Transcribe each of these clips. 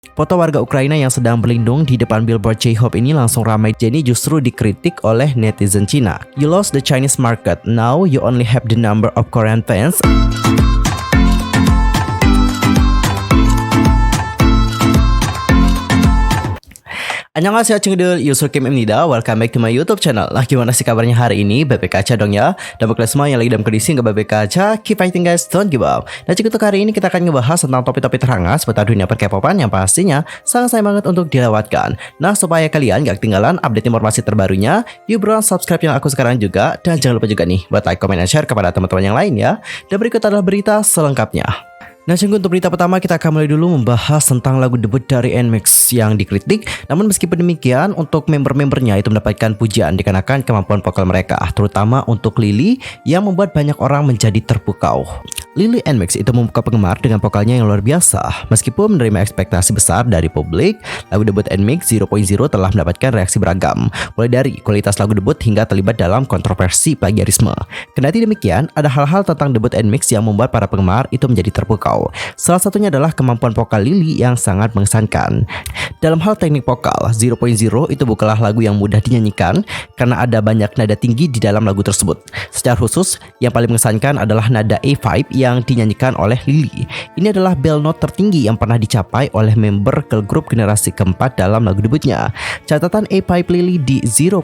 Foto warga Ukraina yang sedang berlindung di depan billboard J-Hope ini langsung ramai. Jennie justru dikritik oleh netizen Cina. You lost the Chinese market, now you only have the number of Korean fans. Annyeonghaseyo Chungdul, Yusuf Kim Imnida, welcome back to my YouTube channel. Lah gimana sih kabarnya hari ini? BBK Kaca dong ya. Dan buat kalian semua yang lagi dalam kondisi nggak BBK Kaca, keep fighting guys, don't give up. Dan untuk hari ini kita akan ngebahas tentang topik-topik terhangat seputar dunia per-K-popan yang pastinya sangat sayang banget untuk dilewatkan. Nah supaya kalian gak ketinggalan update informasi terbarunya, yuk bro subscribe yang aku sekarang juga. Dan jangan lupa juga nih buat like, comment, dan share kepada teman-teman yang lain ya. Dan berikut adalah berita selengkapnya. Nah, untuk berita pertama kita akan mulai dulu membahas tentang lagu debut dari NMIXX yang dikritik. Namun meskipun demikian, untuk member-membernya itu mendapatkan pujian dikarenakan kemampuan vokal mereka, terutama untuk Lily yang membuat banyak orang menjadi terpukau. Lily NMIXX itu membuka penggemar dengan vokalnya yang luar biasa. Meskipun menerima ekspektasi besar dari publik, lagu debut NMIXX 0.0 telah mendapatkan reaksi beragam, mulai dari kualitas lagu debut hingga terlibat dalam kontroversi plagiarisme. Kendati demikian, ada hal-hal tentang debut NMIXX yang membuat para penggemar itu menjadi terpukau. Salah satunya adalah kemampuan vokal Lily yang sangat mengesankan. Dalam hal teknik vokal, 0.0 itu bukanlah lagu yang mudah dinyanyikan karena ada banyak nada tinggi di dalam lagu tersebut. Secara khusus, yang paling mengesankan adalah nada A5 yang dinyanyikan oleh Lily. Ini adalah bell note tertinggi yang pernah dicapai oleh member girl group generasi keempat dalam lagu debutnya. Catatan A5 Lily di 0.0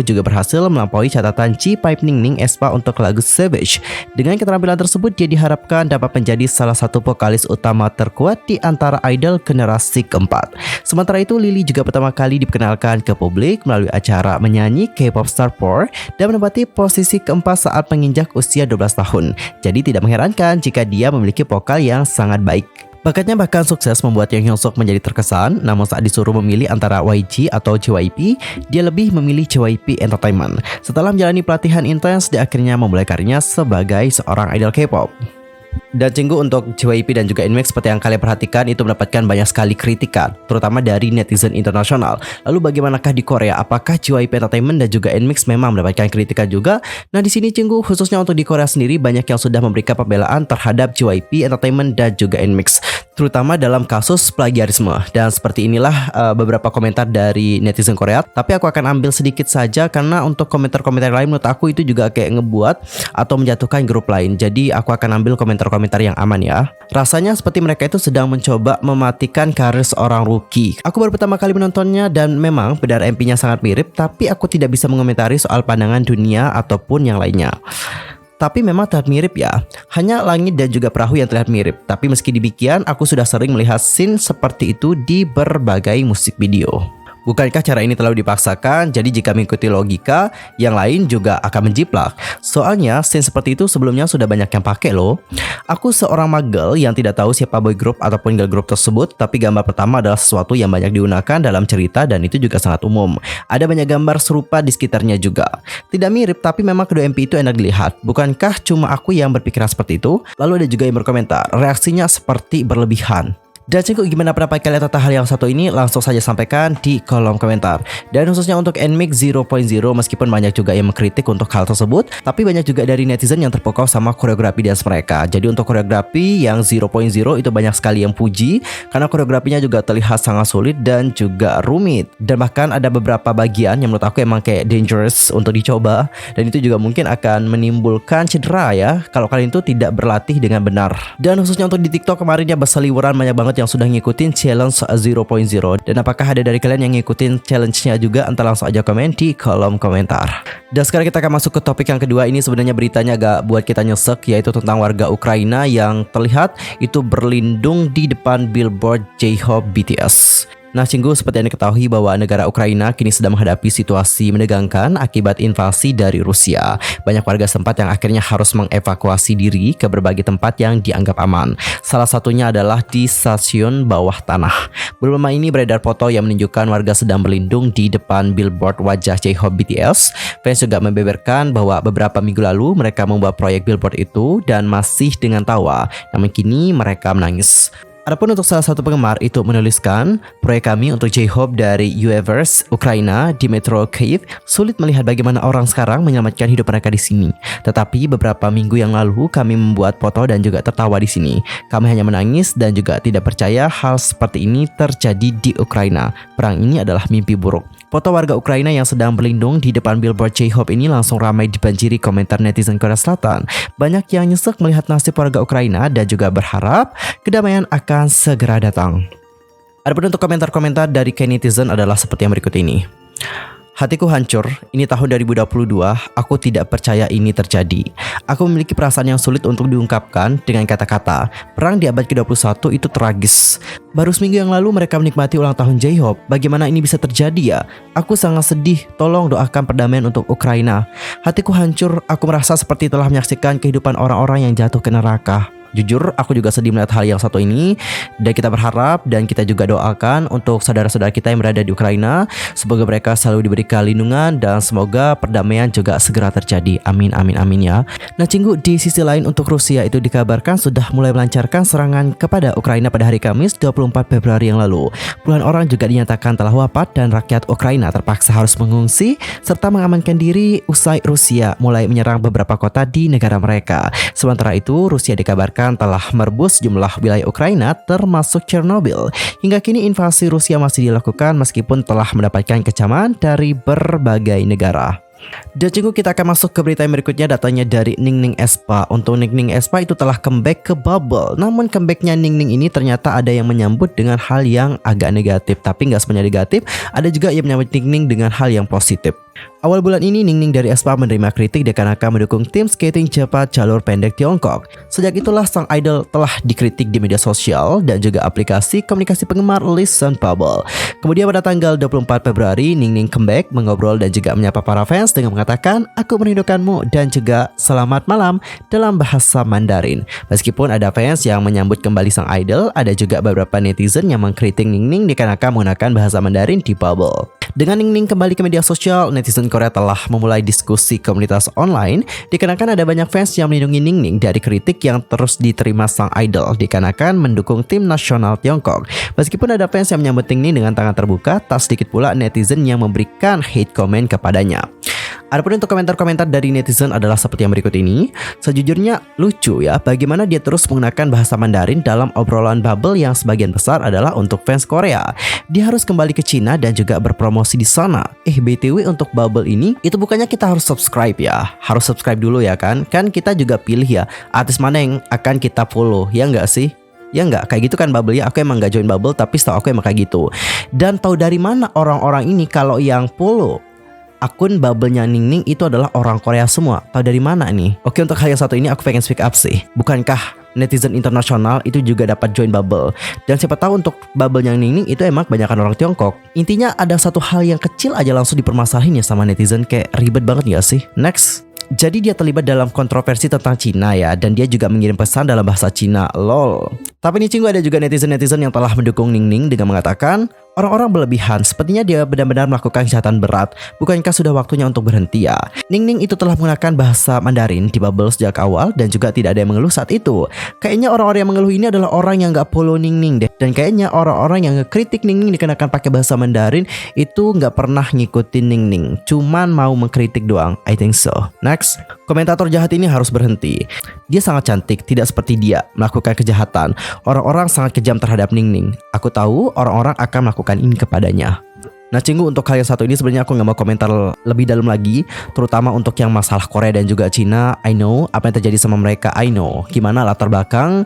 juga berhasil melampaui catatan G5 Ningning aespa untuk lagu Savage. Dengan keterampilan tersebut, dia diharapkan dapat menjadi salah satu vokalis utama terkuat di antara idol generasi keempat. Sementara itu, Lily juga pertama kali diperkenalkan ke publik melalui acara menyanyi K-pop Star 4 dan menempati posisi keempat saat menginjak usia 12 tahun. Jadi tidak mengherankan jika dia memiliki vokal yang sangat baik. Bakatnya bahkan sukses membuat Yang Hyun Suk menjadi terkesan, namun saat disuruh memilih antara YG atau JYP, dia lebih memilih JYP Entertainment. Setelah menjalani pelatihan intens, dia akhirnya memulai karirnya sebagai seorang idol K-pop. Dan untuk JYP dan juga NMIXX seperti yang kalian perhatikan itu mendapatkan banyak sekali kritikan, terutama dari netizen internasional. Lalu bagaimanakah di Korea? Apakah JYP Entertainment dan juga NMIXX memang mendapatkan kritikan juga? Nah di sini khususnya untuk di Korea sendiri banyak yang sudah memberikan pembelaan terhadap JYP Entertainment dan juga NMIXX, terutama dalam kasus plagiarisme. Dan seperti inilah beberapa komentar dari netizen Korea. Tapi aku akan ambil sedikit saja karena untuk komentar-komentar lain menurut aku itu juga kayak ngebuat atau menjatuhkan grup lain. Jadi aku akan ambil komentar-komentar yang aman ya. Rasanya seperti mereka itu sedang mencoba mematikan karir seorang rookie. Aku baru pertama kali menontonnya dan memang benar MP-nya sangat mirip, tapi aku tidak bisa mengomentari soal pandangan dunia ataupun yang lainnya. Tapi memang terlihat mirip ya. Hanya langit dan juga perahu yang terlihat mirip. Tapi meski demikian, aku sudah sering melihat scene seperti itu di berbagai musik video. Bukankah cara ini terlalu dipaksakan? Jadi jika mengikuti logika, yang lain juga akan menjiplak. Soalnya scene seperti itu sebelumnya sudah banyak yang pakai loh. Aku seorang magel yang tidak tahu siapa boy group ataupun girl group tersebut, tapi gambar pertama adalah sesuatu yang banyak digunakan dalam cerita dan itu juga sangat umum. Ada banyak gambar serupa di sekitarnya juga. Tidak mirip, tapi memang kedua MP itu enak dilihat. Bukankah cuma aku yang berpikiran seperti itu? Lalu ada juga yang berkomentar, reaksinya seperti berlebihan. Dan gimana pendapat kalian tentang hal yang satu ini? Langsung saja sampaikan di kolom komentar. Dan khususnya untuk NMIXX 0.0, meskipun banyak juga yang mengkritik untuk hal tersebut, tapi banyak juga dari netizen yang terpukau sama koreografi dance mereka. Jadi untuk koreografi yang 0.0 itu banyak sekali yang puji, karena koreografinya juga terlihat sangat sulit dan juga rumit. Dan bahkan ada beberapa bagian yang menurut aku emang kayak dangerous untuk dicoba. Dan itu juga mungkin akan menimbulkan cedera ya, kalau kalian itu tidak berlatih dengan benar. Dan khususnya untuk di TikTok kemarin ya berseliweran banyak banget yang sudah ngikutin challenge 0.0. Dan apakah ada dari kalian yang ngikutin challenge-nya juga? Entar langsung aja komen di kolom komentar. Dan sekarang kita akan masuk ke topik yang kedua. Ini sebenarnya beritanya agak buat kita nyesek, yaitu tentang warga Ukraina yang terlihat itu berlindung di depan billboard J-Hope BTS. Nah, seperti yang diketahui bahwa negara Ukraina kini sedang menghadapi situasi menegangkan akibat invasi dari Rusia. Banyak warga setempat yang akhirnya harus mengevakuasi diri ke berbagai tempat yang dianggap aman. Salah satunya adalah di stasiun bawah tanah. Belum lama ini beredar foto yang menunjukkan warga sedang berlindung di depan billboard wajah J-Hope BTS. Fans juga membeberkan bahwa beberapa minggu lalu mereka membuat proyek billboard itu dan masih dengan tawa. Namun kini mereka menangis. Adapun untuk salah satu penggemar itu menuliskan, proyek kami untuk J-Hope dari Uverse, Ukraina di Metro Kyiv sulit melihat bagaimana orang sekarang menyelamatkan hidup mereka di sini. Tetapi beberapa minggu yang lalu kami membuat foto dan juga tertawa di sini. Kami hanya menangis dan juga tidak percaya hal seperti ini terjadi di Ukraina. Perang ini adalah mimpi buruk. Foto warga Ukraina yang sedang berlindung di depan billboard J-Hope ini langsung ramai dibanjiri komentar netizen Korea Selatan. Banyak yang nyesek melihat nasib warga Ukraina dan juga berharap kedamaian akan segera datang. Adapun untuk komentar-komentar dari netizen adalah seperti yang berikut ini. Hatiku hancur, ini tahun 2022, aku tidak percaya ini terjadi. Aku memiliki perasaan yang sulit untuk diungkapkan dengan kata-kata. Perang di abad ke-21 itu tragis. Baru seminggu yang lalu mereka menikmati ulang tahun J-Hope. Bagaimana ini bisa terjadi ya? Aku sangat sedih, tolong doakan perdamaian untuk Ukraina. Hatiku hancur, aku merasa seperti telah menyaksikan kehidupan orang-orang yang jatuh ke neraka. Jujur, aku juga sedih melihat hal yang satu ini. Dan kita berharap dan kita juga doakan untuk saudara-saudara kita yang berada di Ukraina. Semoga mereka selalu diberikan lindungan dan semoga perdamaian juga segera terjadi. Amin, amin, amin ya. Nah Cinggu, di sisi lain untuk Rusia itu dikabarkan sudah mulai melancarkan serangan kepada Ukraina pada hari Kamis 24 Februari yang lalu. Puluhan orang juga dinyatakan telah wafat dan rakyat Ukraina terpaksa harus mengungsi serta mengamankan diri usai Rusia mulai menyerang beberapa kota di negara mereka. Sementara itu, Rusia dikabarkan telah merebut sejumlah wilayah Ukraina termasuk Chernobyl. Hingga kini invasi Rusia masih dilakukan meskipun telah mendapatkan kecaman dari berbagai negara. Dan Cinggu, kita akan masuk ke berita yang berikutnya, datanya dari Ningning aespa. Untuk Ningning aespa itu telah comeback ke Bubble. Namun comebacknya Ningning ini ternyata ada yang menyambut dengan hal yang agak negatif. Tapi nggak semuanya negatif, ada juga yang menyambut Ningning dengan hal yang positif. Awal bulan ini Ningning dari aespa menerima kritik dikarenakan mendukung tim skating cepat jalur pendek Tiongkok. Sejak itulah sang idol telah dikritik di media sosial dan juga aplikasi komunikasi penggemar Listen Bubble. Kemudian pada tanggal 24 Februari Ningning comeback, mengobrol dan juga menyapa para fans dengan mengatakan, "Aku merindukanmu," dan juga "Selamat malam" dalam bahasa Mandarin. Meskipun ada fans yang menyambut kembali sang idol, ada juga beberapa netizen yang mengkritik Ningning dikarenakan menggunakan bahasa Mandarin di Bubble. Dengan Ningning kembali ke media sosial, netizen Korea telah memulai diskusi komunitas online dikarenakan ada banyak fans yang melindungi Ningning dari kritik yang terus diterima sang idol dikarenakan mendukung tim nasional Tiongkok. Meskipun ada fans yang menyambut Ningning dengan tangan terbuka, tak sedikit pula netizen yang memberikan hate comment kepadanya. Adapun untuk komentar-komentar dari netizen adalah seperti yang berikut ini. Sejujurnya lucu ya, bagaimana dia terus menggunakan bahasa Mandarin dalam obrolan Bubble yang sebagian besar adalah untuk fans Korea. Dia harus kembali ke Cina dan juga berpromosi di sana. BTW untuk Bubble ini, itu bukannya kita harus subscribe ya. Harus subscribe dulu ya kan? Kan kita juga pilih ya, artis mana yang akan kita follow, ya nggak sih? Ya nggak, kayak gitu kan Bubble ya. Aku emang nggak join Bubble, tapi setahu aku emang kayak gitu. Dan tahu dari mana orang-orang ini kalau yang follow akun Bubble-nya Ningning itu adalah orang Korea semua? Tahu dari mana nih? Oke, untuk hal yang satu ini aku pengen speak up sih. Bukankah netizen internasional itu juga dapat join Bubble? Dan siapa tahu untuk Bubble-nya Ningning itu emang kebanyakan orang Tiongkok. Intinya ada satu hal yang kecil aja langsung dipermasalahin ya sama netizen, kayak ribet banget gak sih? Next. Jadi dia terlibat dalam kontroversi tentang Cina ya, dan dia juga mengirim pesan dalam bahasa Cina, lol. Tapi nih Cinggu, ada juga netizen-netizen yang telah mendukung Ningning dengan mengatakan, orang-orang berlebihan, sepertinya dia benar-benar melakukan kejahatan berat. Bukankah sudah waktunya untuk berhenti ya? Ningning itu telah menggunakan bahasa Mandarin di Bubble sejak awal dan juga tidak ada yang mengeluh saat itu. Kayaknya orang-orang yang mengeluh ini adalah orang yang gak follow Ningning deh. Dan kayaknya orang-orang yang ngekritik Ningning dikenakan pakai bahasa Mandarin itu gak pernah ngikutin Ningning, cuman mau mengkritik doang. I think so. Next, komentator jahat ini harus berhenti. Dia sangat cantik, tidak seperti dia melakukan kejahatan. Orang-orang sangat kejam terhadap Ningning. Aku tahu orang-orang akan melakukan ini kepadanya. Nah Cinggu, untuk hal yang satu ini sebenarnya aku nggak mau komentar lebih dalam lagi, terutama untuk yang masalah Korea dan juga Cina. I know apa yang terjadi sama mereka, I know gimana latar belakang,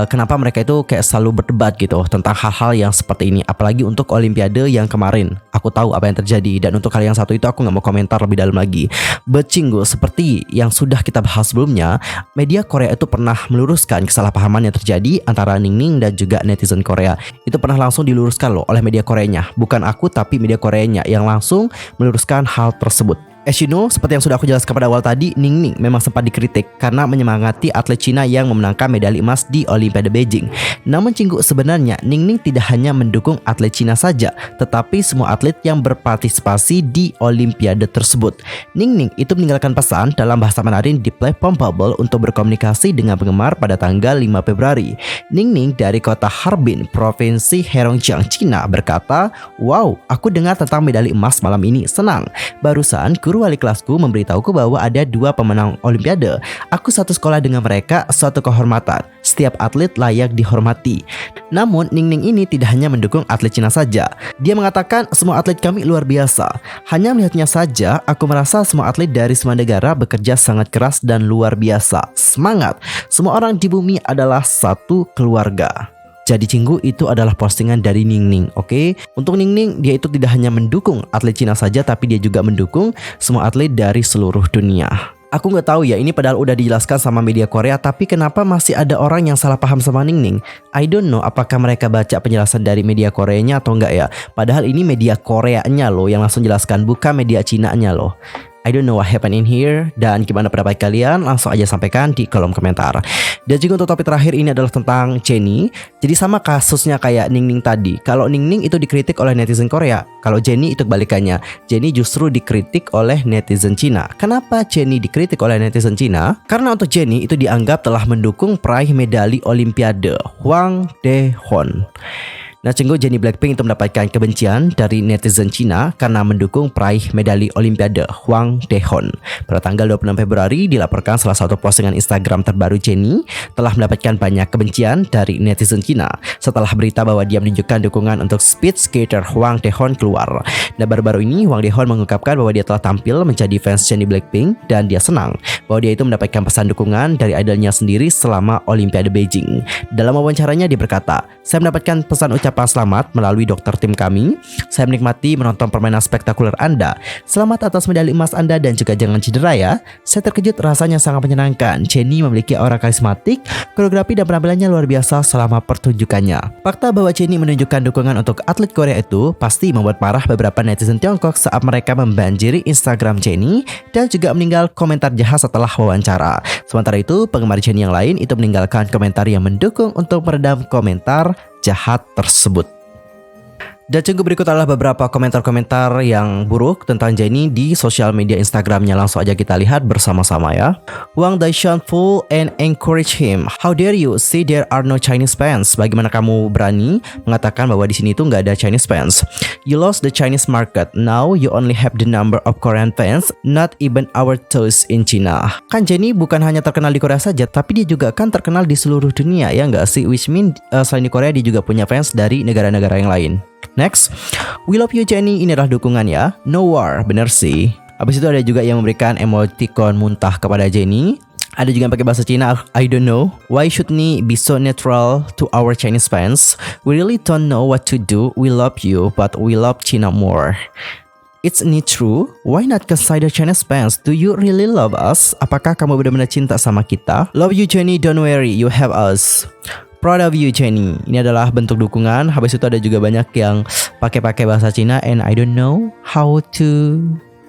kenapa mereka itu kayak selalu berdebat gitu tentang hal-hal yang seperti ini. Apalagi untuk Olimpiade yang kemarin, aku tahu apa yang terjadi. Dan untuk hal yang satu itu aku nggak mau komentar lebih dalam lagi. But Cinggu, seperti yang sudah kita bahas sebelumnya, media Korea itu pernah meluruskan kesalahpahaman yang terjadi antara Ningning dan juga netizen Korea. Itu pernah langsung diluruskan loh oleh media Koreanya, bukan aku tapi media Koreanya yang langsung meluruskan hal tersebut. As you know, seperti yang sudah aku jelaskan pada awal tadi, Ning Ning memang sempat dikritik karena menyemangati atlet Cina yang memenangkan medali emas di Olimpiade Beijing. Namun Cinggu, sebenarnya Ning Ning tidak hanya mendukung atlet Cina saja, tetapi semua atlet yang berpartisipasi di Olimpiade tersebut. Ning Ning itu meninggalkan pesan dalam bahasa Mandarin di platform Bubble untuk berkomunikasi dengan penggemar pada tanggal 5 Februari. Ning Ning dari kota Harbin, Provinsi Heilongjiang, Cina berkata, "Wow, aku dengar tentang medali emas malam ini, senang. Barusan guru wali kelasku memberitahuku bahwa ada 2 pemenang Olimpiade. Aku satu sekolah dengan mereka, suatu kehormatan. Setiap atlet layak dihormati." Namun Ning Ning ini tidak hanya mendukung atlet Cina saja. Dia mengatakan, "Semua atlet kami luar biasa. Hanya melihatnya saja, aku merasa semua atlet dari semua negara bekerja sangat keras dan luar biasa. Semangat. Semua orang di bumi adalah satu keluarga." Jadi Cinggu, itu adalah postingan dari Ning Ning, oke? Untuk Ning Ning, dia itu tidak hanya mendukung atlet Cina saja, tapi dia juga mendukung semua atlet dari seluruh dunia. Aku nggak tahu ya, ini padahal udah dijelaskan sama media Korea, tapi kenapa masih ada orang yang salah paham sama Ning Ning? I don't know apakah mereka baca penjelasan dari media Koreanya atau enggak ya. Padahal ini media Koreanya loh yang langsung jelaskan, bukan media Cinanya loh. I don't know what happened in here. Dan gimana pendapat kalian? Langsung aja sampaikan di kolom komentar. Dan juga untuk topik terakhir ini adalah tentang Jennie. Jadi sama kasusnya kayak Ning Ning tadi. Kalau Ning Ning itu dikritik oleh netizen Korea, kalau Jennie itu kebalikannya. Jennie justru dikritik oleh netizen Cina. Kenapa Jennie dikritik oleh netizen Cina? Karena untuk Jennie itu dianggap telah mendukung peraih medali Olimpiade Hwang Dae-hon. Nah, Cinggu, Jennie Blackpink itu mendapatkan kebencian dari netizen Cina karena mendukung peraih medali Olimpiade Hwang Dae-hon. Pada tanggal 26 Februari dilaporkan salah satu postingan Instagram terbaru Jennie telah mendapatkan banyak kebencian dari netizen Cina setelah berita bahwa dia menunjukkan dukungan untuk speed skater Hwang Dae-hon keluar. Nah, baru-baru ini Hwang Dae-hon mengungkapkan bahwa dia telah tampil menjadi fans Jennie Blackpink dan dia senang bahwa dia itu mendapatkan pesan dukungan dari idolnya sendiri selama Olimpiade Beijing. Dalam wawancaranya dia berkata, "Saya mendapatkan pesan ucapan selamat melalui dokter tim kami. Saya menikmati menonton permainan spektakuler Anda. Selamat atas medali emas Anda dan juga jangan cedera ya. Saya terkejut, rasanya sangat menyenangkan. Jennie memiliki aura karismatik, koreografi dan penampilannya luar biasa selama pertunjukannya." Fakta bahwa Jennie menunjukkan dukungan untuk atlet Korea itu pasti membuat marah beberapa netizen Tiongkok saat mereka membanjiri Instagram Jennie dan juga meninggal komentar jahat setelah wawancara. Sementara itu, penggemar Jennie yang lain itu meninggalkan komentar yang mendukung untuk meredam komentar jahat tersebut. Dan Cinggu, berikut adalah beberapa komentar-komentar yang buruk tentang Jennie di sosial media Instagramnya. Langsung aja kita lihat bersama-sama ya. Hwang Dae-hon full and encourage him. How dare you say there are no Chinese fans? Bagaimana kamu berani mengatakan bahwa di sini itu nggak ada Chinese fans? You lost the Chinese market. Now you only have the number of Korean fans, not even our toes in China. Kan Jennie bukan hanya terkenal di Korea saja, tapi dia juga kan terkenal di seluruh dunia, ya nggak sih? Which mean selain di Korea dia juga punya fans dari negara-negara yang lain. Next, we love you Jennie, ini adalah dukungan ya. No war, bener sih. Habis itu ada juga yang memberikan emoticon muntah kepada Jennie. Ada juga yang pakai bahasa Cina, I don't know. Why should we be so neutral to our Chinese fans? We really don't know what to do. We love you, but we love China more. It's not true. Why not consider Chinese fans? Do you really love us? Apakah kamu benar-benar cinta sama kita? Love you Jennie, don't worry, you have us. Proud of you Jennie. Ini adalah bentuk dukungan. Habis itu ada juga banyak yang pakai bahasa Cina and I don't know how to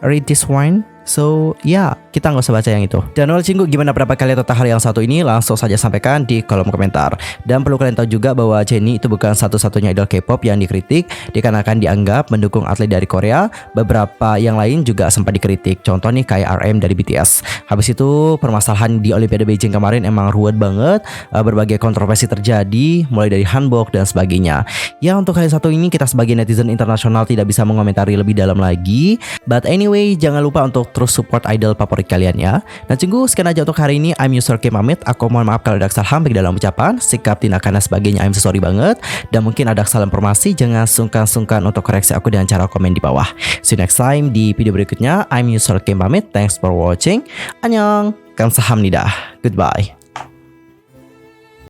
read this one. So ya, kita nggak usah baca yang itu. Dan Cinggu, gimana pendapat kalian tentang hal yang satu ini? Langsung saja sampaikan di kolom komentar. Dan perlu kalian tahu juga bahwa Jennie itu bukan satu-satunya idol K-pop yang dikritik, dikarenakan dianggap mendukung atlet dari Korea. Beberapa yang lain juga sempat dikritik. Contoh nih kayak RM dari BTS. Habis itu permasalahan di Olimpiade Beijing kemarin emang ruwet banget. Berbagai kontroversi terjadi, mulai dari hanbok dan sebagainya. Ya, untuk hal satu ini kita sebagai netizen internasional tidak bisa mengomentari lebih dalam lagi. But anyway, jangan lupa untuk terus support idol favorit kalian ya. Nah Cinggu, sekian aja untuk hari ini. I'm User Kim pamit. Aku mohon maaf kalau ada kesalahan baik dalam ucapan, sikap, tindakan dan sebagainya. I'm so sorry banget. Dan mungkin ada kesalahan informasi, jangan sungkan-sungkan untuk koreksi aku dengan cara komen di bawah. See you next time di video berikutnya. I'm User Kim pamit. Thanks for watching. Annyeong. Kamsahamnida. Goodbye.